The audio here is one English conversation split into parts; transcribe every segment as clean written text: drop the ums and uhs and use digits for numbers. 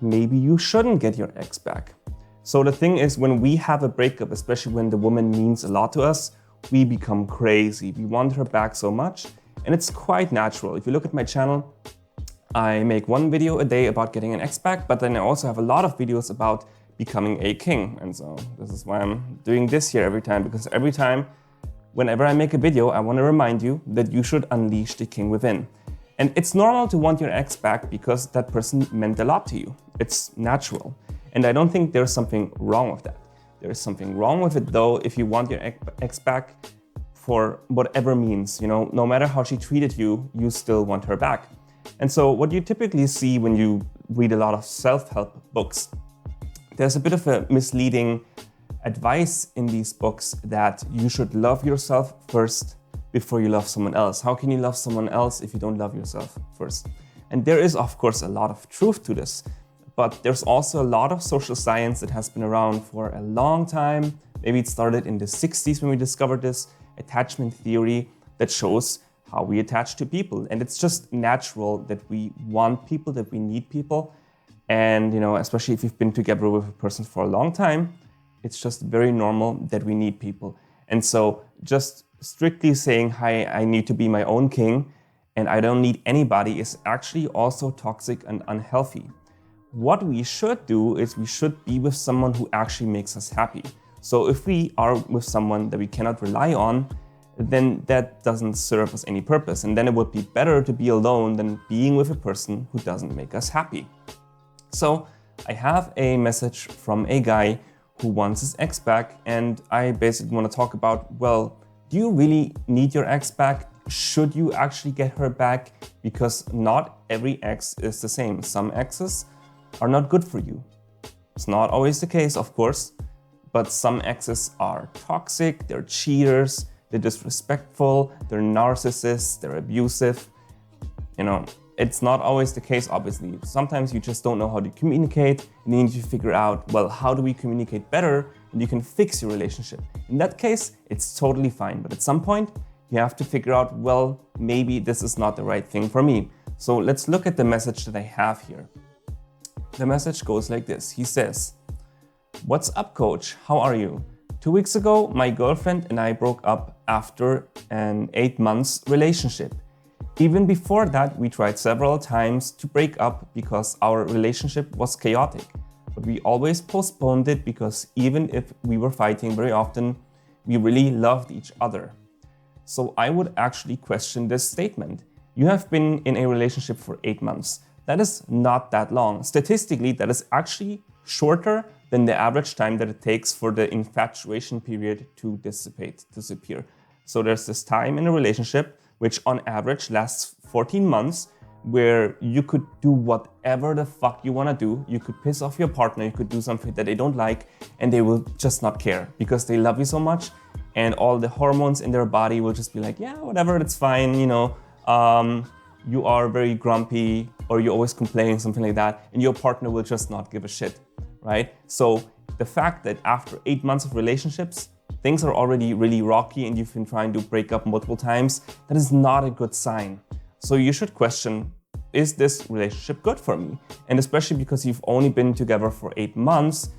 maybe you shouldn't get your ex back. So the thing is, when we have a breakup, especially when the woman means a lot to us, we become crazy. We want her back so much, and it's quite natural. If you look at my channel, I make one video a day about getting an ex back, but then I also have a lot of videos about becoming a king. And so this is why I'm doing this here every time, because every time, whenever I make a video, I want to remind you that you should unleash the king within. And it's normal to want your ex back because that person meant a lot to you. It's natural. And I don't think there's something wrong with that. There is something wrong with it though if you want your ex back for whatever means. No matter how she treated you, you still want her back. And so what you typically see when you read a lot of self-help books, there's a bit of a misleading advice in these books that you should love yourself first before you love someone else. How can you love someone else if you don't love yourself first? And there is, of course, a lot of truth to this. But there's also a lot of social science that has been around for a long time. Maybe it started in the 60s when we discovered this attachment theory that shows how we attach to people. And it's just natural that we want people, that we need people. And especially if you've been together with a person for a long time, it's just very normal that we need people. And so just strictly saying, hi, I need to be my own king and I don't need anybody is actually also toxic and unhealthy. What we should do is we should be with someone who actually makes us happy. So if we are with someone that we cannot rely on, then that doesn't serve us any purpose. And then it would be better to be alone than being with a person who doesn't make us happy. So I have a message from a guy who wants his ex back, and I basically want to talk about, well, do you really need your ex back? Should you actually get her back? Because not every ex is the same. Some exes are not good for you. It's not always the case, of course, but some exes are toxic, they're cheaters, they're disrespectful, they're narcissists, they're abusive. It's not always the case, obviously. Sometimes you just don't know how to communicate, and you need to figure out, well, how do we communicate better, and you can fix your relationship. In that case, it's totally fine, but at some point, you have to figure out, well, maybe this is not the right thing for me. So let's look at the message that I have here. The message goes like this. He says, "What's up, coach? How are you? 2 weeks ago, my girlfriend and I broke up after an 8 months relationship. Even before that, we tried several times to break up because our relationship was chaotic. But we always postponed it because even if we were fighting very often, we really loved each other." So I would actually question this statement. You have been in a relationship for 8 months. That is not that long. Statistically, that is actually shorter than the average time that it takes for the infatuation period to disappear. So there's this time in a relationship which on average lasts 14 months, where you could do whatever the fuck you want to do. You could piss off your partner, you could do something that they don't like, and they will just not care because they love you so much, and all the hormones in their body will just be like, yeah, whatever, it's fine, you are very grumpy, or you always complain, something like that, and your partner will just not give a shit, right? So the fact that after 8 months of relationships, things are already really rocky and you've been trying to break up multiple times, that is not a good sign. So you should question, is this relationship good for me? And especially because you've only been together for 8 months,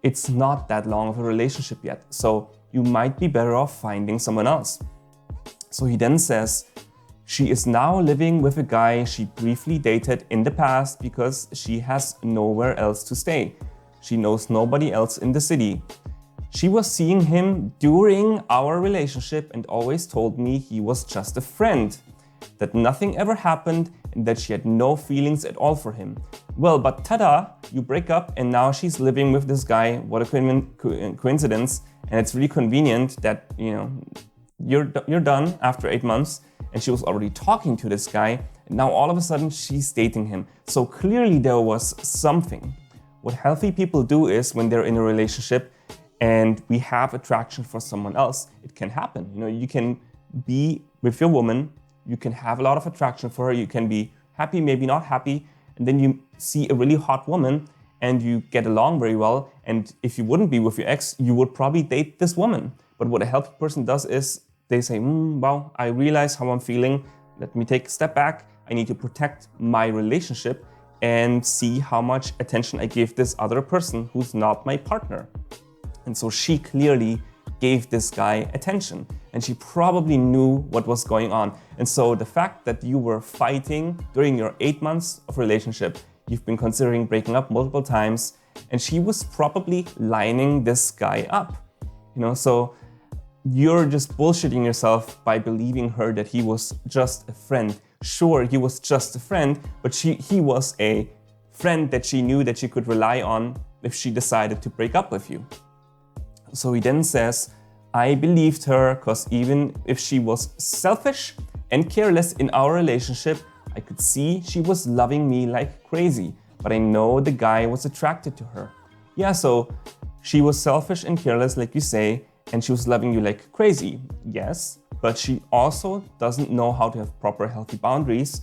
it's not that long of a relationship yet. So you might be better off finding someone else. So he then says, she is now living with a guy she briefly dated in the past because she has nowhere else to stay. She knows nobody else in the city. She was seeing him during our relationship and always told me he was just a friend, that nothing ever happened and that she had no feelings at all for him. Well, but tada, you break up and now she's living with this guy. What a coincidence. And it's really convenient that, you're done after 8 months and she was already talking to this guy. And now all of a sudden she's dating him. So clearly there was something. What healthy people do is when they're in a relationship and we have attraction for someone else, it can happen. You can be with your woman, you can have a lot of attraction for her, you can be happy, maybe not happy, and then you see a really hot woman and you get along very well. And if you wouldn't be with your ex, you would probably date this woman. But what a healthy person does is they say, wow, I realize how I'm feeling. Let me take a step back. I need to protect my relationship. and see how much attention I gave this other person who's not my partner. And so she clearly gave this guy attention, and she probably knew what was going on. And so the fact that you were fighting during your 8 months of relationship, you've been considering breaking up multiple times, and she was probably lining this guy up. So you're just bullshitting yourself by believing her that he was just a friend. Sure, he was just a friend, but he was a friend that she knew that she could rely on if she decided to break up with you. So he then says, I believed her because even if she was selfish and careless in our relationship, I could see she was loving me like crazy, but I know the guy was attracted to her. Yeah, so she was selfish and careless, like you say, and she was loving you like crazy. Yes, but she also doesn't know how to have proper healthy boundaries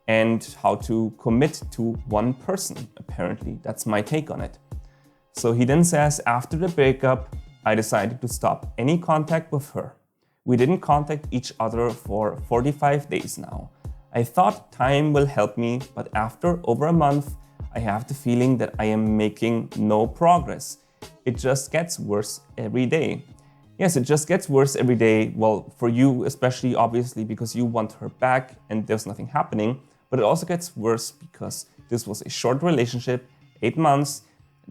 and how to commit to one person, apparently. That's my take on it. So he then says, after the breakup, I decided to stop any contact with her. We didn't contact each other for 45 days now. I thought time will help me, but after over a month, I have the feeling that I am making no progress. It just gets worse every day. Yes, it just gets worse every day. Well, for you especially, obviously, because you want her back and there's nothing happening. But it also gets worse because this was a short relationship, 8 months.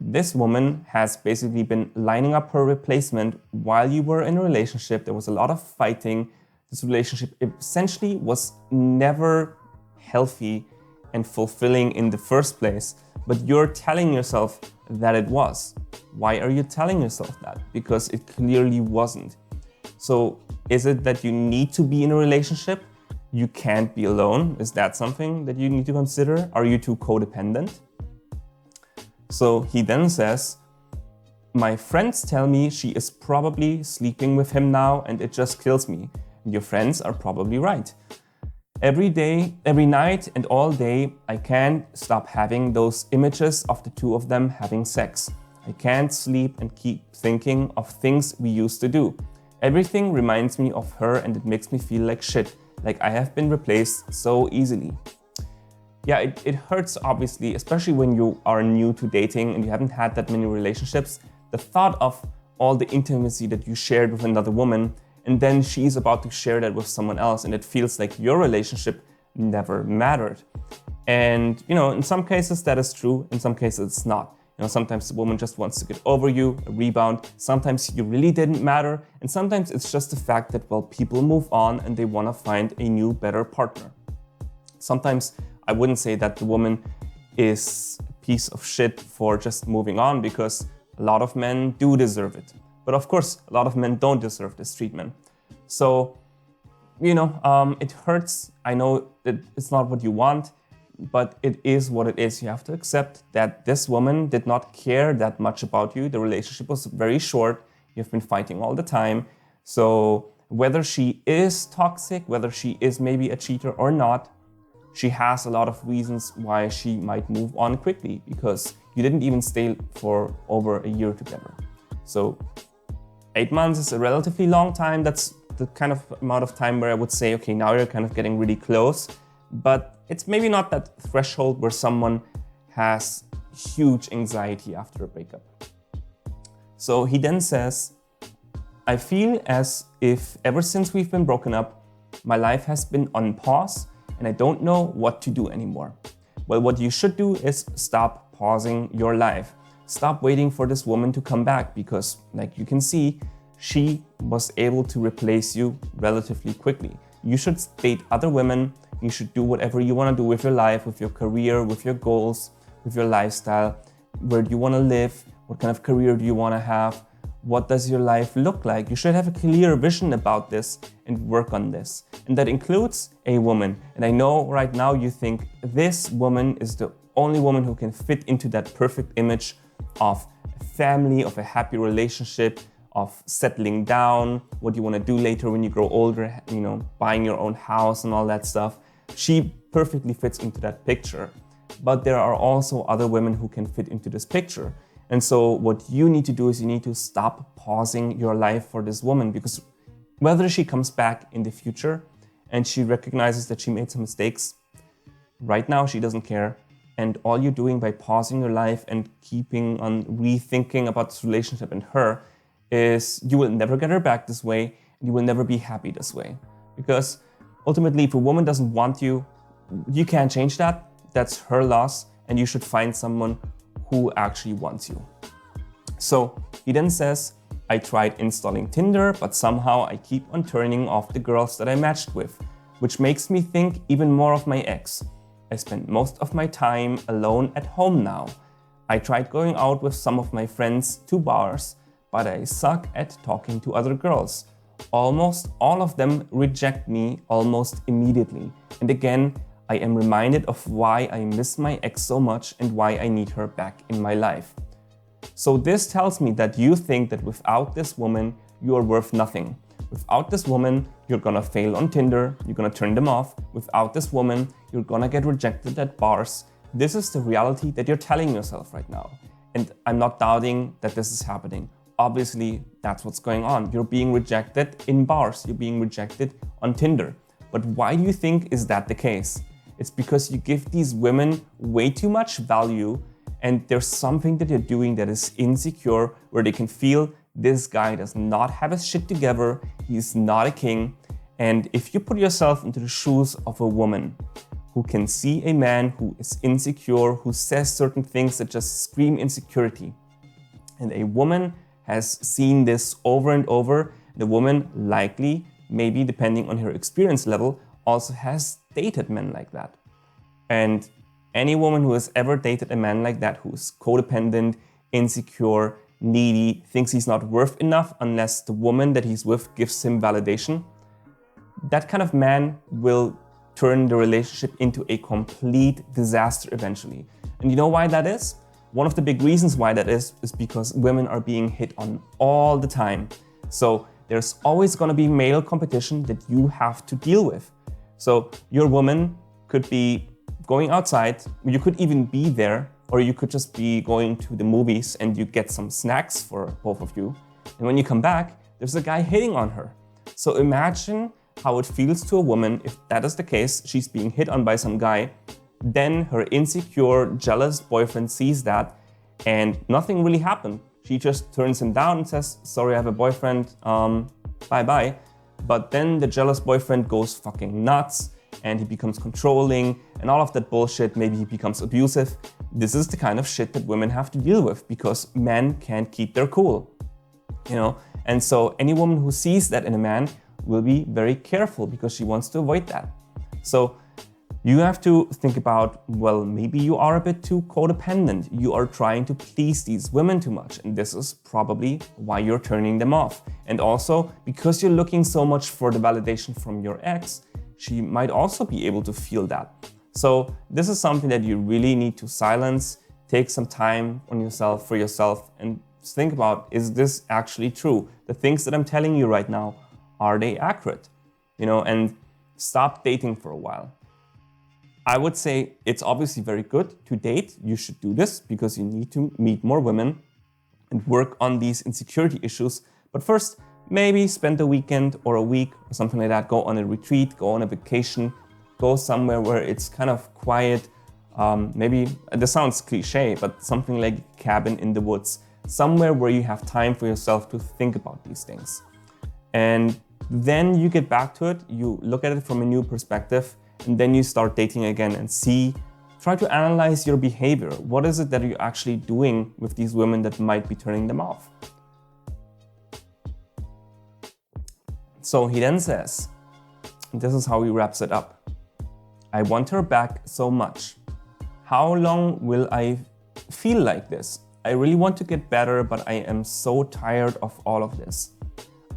This woman has basically been lining up her replacement while you were in a relationship. There was a lot of fighting. This relationship essentially was never healthy and fulfilling in the first place, but you're telling yourself that it was. Why are you telling yourself that? Because it clearly wasn't. So is it that you need to be in a relationship? You can't be alone? Is that something that you need to consider? Are you too codependent? So he then says, my friends tell me she is probably sleeping with him now and it just kills me. Your friends are probably right. Every day, every night and all day, I can't stop having those images of the two of them having sex. I can't sleep and keep thinking of things we used to do. Everything reminds me of her and it makes me feel like shit, like I have been replaced so easily. Yeah, it hurts obviously, especially when you are new to dating and you haven't had that many relationships. The thought of all the intimacy that you shared with another woman, and then she's about to share that with someone else, and it feels like your relationship never mattered. And in some cases that is true, in some cases it's not. Sometimes the woman just wants to get over you, a rebound. Sometimes you really didn't matter, and sometimes it's just the fact that, well, people move on and they want to find a new, better partner. Sometimes I wouldn't say that the woman is a piece of shit for just moving on, because a lot of men do deserve it. But of course, a lot of men don't deserve this treatment. So, it hurts. I know that it's not what you want, but it is what it is. You have to accept that this woman did not care that much about you. The relationship was very short. You've been fighting all the time. So whether she is toxic, whether she is maybe a cheater or not, she has a lot of reasons why she might move on quickly, because you didn't even stay for over a year together. So 8 months is a relatively long time. That's the kind of amount of time where I would say, okay, now you're kind of getting really close, but it's maybe not that threshold where someone has huge anxiety after a breakup. So he then says, I feel as if ever since we've been broken up, my life has been on pause and I don't know what to do anymore. Well, what you should do is stop pausing your life. Stop waiting for this woman to come back, because like you can see, she was able to replace you relatively quickly. You should date other women. You should do whatever you want to do with your life, with your career, with your goals, with your lifestyle. Where do you want to live? What kind of career do you want to have? What does your life look like? You should have a clear vision about this and work on this. And that includes a woman. And I know right now you think this woman is the only woman who can fit into that perfect image of a family, of a happy relationship, of settling down, what you want to do later when you grow older, buying your own house and all that stuff. She perfectly fits into that picture. But there are also other women who can fit into this picture. And so what you need to do is you need to stop pausing your life for this woman, because whether she comes back in the future and she recognizes that she made some mistakes, right now she doesn't care. and all you're doing by pausing your life and keeping on rethinking about this relationship and her is you will never get her back this way, and you will never be happy this way. Because ultimately, if a woman doesn't want you, you can't change that. That's her loss, and you should find someone who actually wants you. So he then says, I tried installing Tinder, but somehow I keep on turning off the girls that I matched with, which makes me think even more of my ex. I spend most of my time alone at home now. I tried going out with some of my friends to bars, but I suck at talking to other girls. Almost all of them reject me almost immediately. And again, I am reminded of why I miss my ex so much and why I need her back in my life. So this tells me that you think that without this woman, you are worth nothing. Without this woman, you're gonna fail on Tinder, you're gonna turn them off. Without this woman, you're gonna get rejected at bars. This is the reality that you're telling yourself right now. And I'm not doubting that this is happening. Obviously, that's what's going on. You're being rejected in bars, you're being rejected on Tinder. But why do you think is that the case? It's because you give these women way too much value, and there's something that you're doing that is insecure, where they can feel this guy does not have his shit together, he's not a king. And if you put yourself into the shoes of a woman who can see a man who is insecure, who says certain things that just scream insecurity, and a woman has seen this over and over, the woman likely, maybe depending on her experience level, also has dated men like that. And any woman who has ever dated a man like that, who's codependent, insecure, needy, thinks he's not worth enough unless the woman that he's with gives him validation, that kind of man will turn the relationship into a complete disaster eventually. And you know why that is? One of the big reasons why that is because women are being hit on all the time. So there's always gonna be male competition that you have to deal with. So your woman could be going outside, you could even be there, or you could just be going to the movies and you get some snacks for both of you. And when you come back, there's a guy hitting on her. So imagine how it feels to a woman if that is the case, she's being hit on by some guy, then her insecure, jealous boyfriend sees that and nothing really happened. She just turns him down and says, sorry, I have a boyfriend, bye-bye. But then the jealous boyfriend goes fucking nuts and he becomes controlling and all of that bullshit. Maybe he becomes abusive. This is the kind of shit that women have to deal with because men can't keep their cool, you know? And so any woman who sees that in a man will be very careful because she wants to avoid that. So you have to think about, well, maybe you are a bit too codependent. You are trying to please these women too much, and this is probably why you're turning them off. And also, because you're looking so much for the validation from your ex, she might also be able to feel that. So this is something that you really need to silence, take some time on yourself, for yourself, and think about, is this actually true? The things that I'm telling you right now, are they accurate? You know, and stop dating for a while. I would say it's obviously very good to date. You should do this because you need to meet more women and work on these insecurity issues. But first, maybe spend a weekend or a week or something like that. Go on a retreat, go on a vacation, go somewhere where it's kind of quiet. Maybe, this sounds cliche, but something like a cabin in the woods. Somewhere where you have time for yourself to think about these things. And then you get back to it, you look at it from a new perspective, and then you start dating again and try to analyze your behavior. What is it that you're actually doing with these women that might be turning them off? So he then says, this is how he wraps it up. I want her back so much. How long will I feel like this? I really want to get better, but I am so tired of all of this.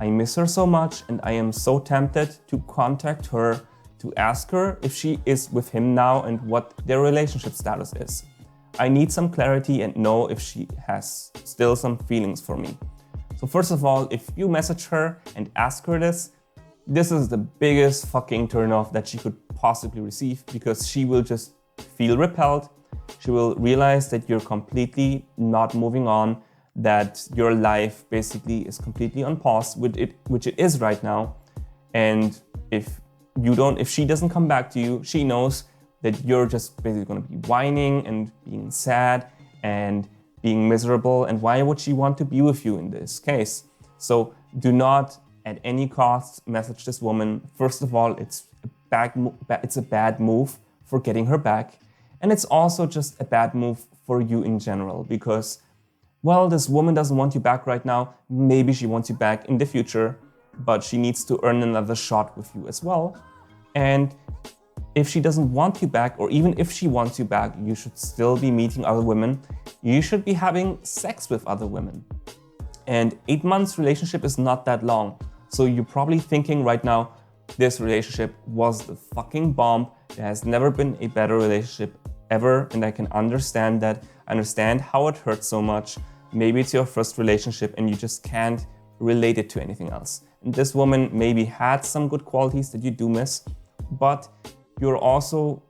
I miss her so much and I am so tempted to contact her to ask her if she is with him now and what their relationship status is. I need some clarity and know if she has still some feelings for me. So first of all, if you message her and ask her this is the biggest fucking turnoff that she could possibly receive, because she will just feel repelled. She will realize that you're completely not moving on, that your life basically is completely on pause, which it is right now. And if she doesn't come back to you, she knows that you're just basically going to be whining and being sad and being miserable. And why would she want to be with you in this case? So do not at any cost message this woman. First of all, it's a bad move for getting her back. And it's also just a bad move for you in general because, well, this woman doesn't want you back right now. Maybe she wants you back in the future, but she needs to earn another shot with you as well. And if she doesn't want you back, or even if she wants you back, you should still be meeting other women. You should be having sex with other women. And 8 months relationship is not that long. So you're probably thinking right now, this relationship was the fucking bomb. There has never been a better relationship ever. And I can understand that. I understand how it hurts so much. Maybe it's your first relationship and you just can't relate it to anything else. And this woman maybe had some good qualities that you do miss, but you're also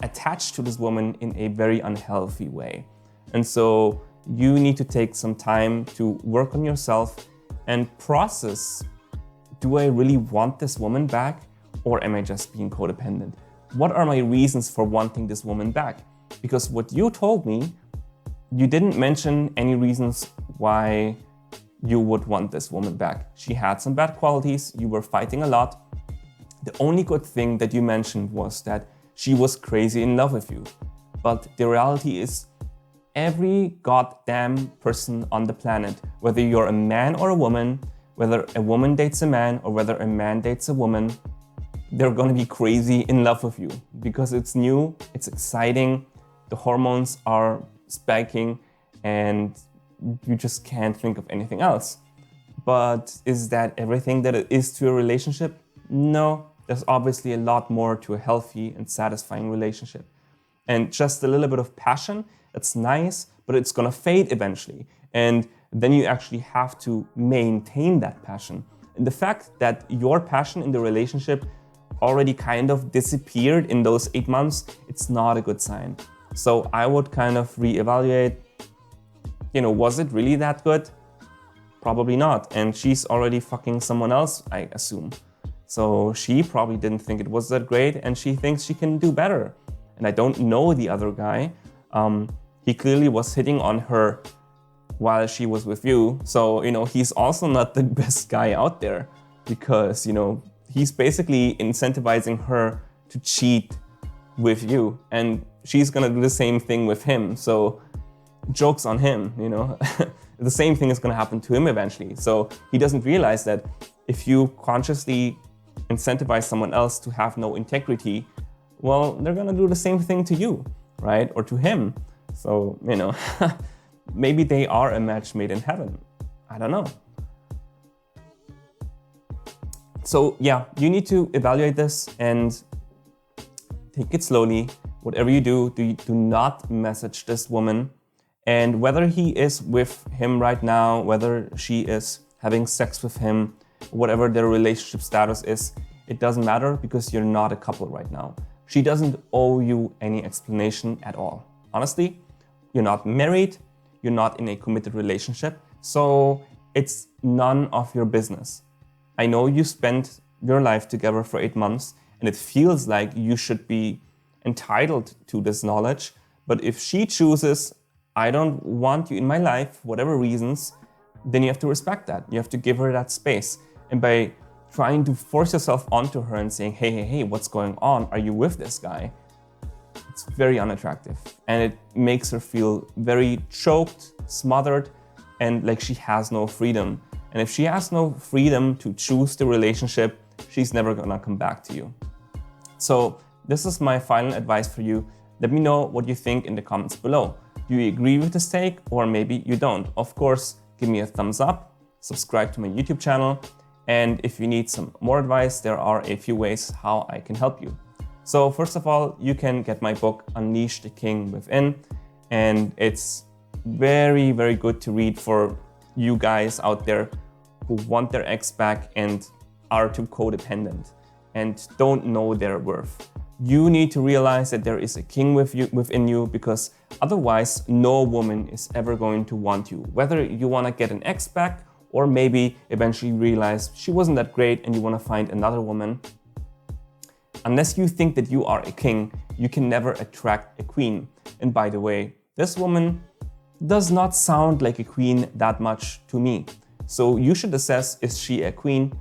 attached to this woman in a very unhealthy way. And so you need to take some time to work on yourself and process, do I really want this woman back, or am I just being codependent? What are my reasons for wanting this woman back? Because what you told me, you didn't mention any reasons why you would want this woman back. She had some bad qualities, you were fighting a lot. The only good thing that you mentioned was that she was crazy in love with you. But the reality is, every goddamn person on the planet, whether you're a man or a woman, whether a woman dates a man or whether a man dates a woman, they're gonna be crazy in love with you because it's new, it's exciting, the hormones are spiking, and you just can't think of anything else. But is that everything that it is to a relationship? No. There's obviously a lot more to a healthy and satisfying relationship. And just a little bit of passion, it's nice, but it's gonna fade eventually. And then you actually have to maintain that passion. And the fact that your passion in the relationship already kind of disappeared in those 8 months, it's not a good sign. So I would kind of reevaluate, was it really that good? Probably not. And she's already fucking someone else, I assume. So she probably didn't think it was that great and she thinks she can do better. And I don't know the other guy. He clearly was hitting on her while she was with you. So, he's also not the best guy out there because, he's basically incentivizing her to cheat with you. And she's gonna do the same thing with him. So joke's on him, The same thing is gonna happen to him eventually. So he doesn't realize that if you consciously incentivize someone else to have no integrity, well, they're gonna do the same thing to you, right? Or to him. So, maybe they are a match made in heaven. I don't know. So yeah, you need to evaluate this and take it slowly. Whatever you do not message this woman. And whether he is with him right now, whether she is having sex with him, whatever their relationship status is, it doesn't matter because you're not a couple right now. She doesn't owe you any explanation at all. Honestly, you're not married, you're not in a committed relationship, so it's none of your business. I know you spent your life together for 8 months and it feels like you should be entitled to this knowledge, but if she chooses, I don't want you in my life, whatever reasons, then you have to respect that. You have to give her that space. And by trying to force yourself onto her and saying, hey, what's going on? Are you with this guy? It's very unattractive. And it makes her feel very choked, smothered, and like she has no freedom. And if she has no freedom to choose the relationship, she's never gonna come back to you. So this is my final advice for you. Let me know what you think in the comments below. Do you agree with this take or maybe you don't? Of course, give me a thumbs up, subscribe to my YouTube channel, and if you need some more advice, there are a few ways how I can help you. So first of all, you can get my book, Unleash the King Within, and it's very, very good to read for you guys out there who want their ex back and are too codependent and don't know their worth. You need to realize that there is a king within you because otherwise no woman is ever going to want you. Whether you want to get an ex back or maybe eventually realize she wasn't that great and you want to find another woman. Unless you think that you are a king, you can never attract a queen. And by the way, this woman does not sound like a queen that much to me. So you should assess, is she a queen?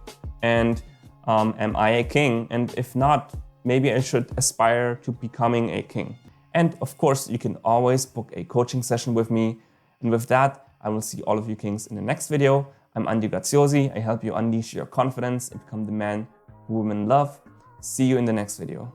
And am I a king? And if not, maybe I should aspire to becoming a king. And of course, you can always book a coaching session with me. And with that, I will see all of you kings in the next video. I'm Andy Graziosi. I help you unleash your confidence and become the man who women love. See you in the next video.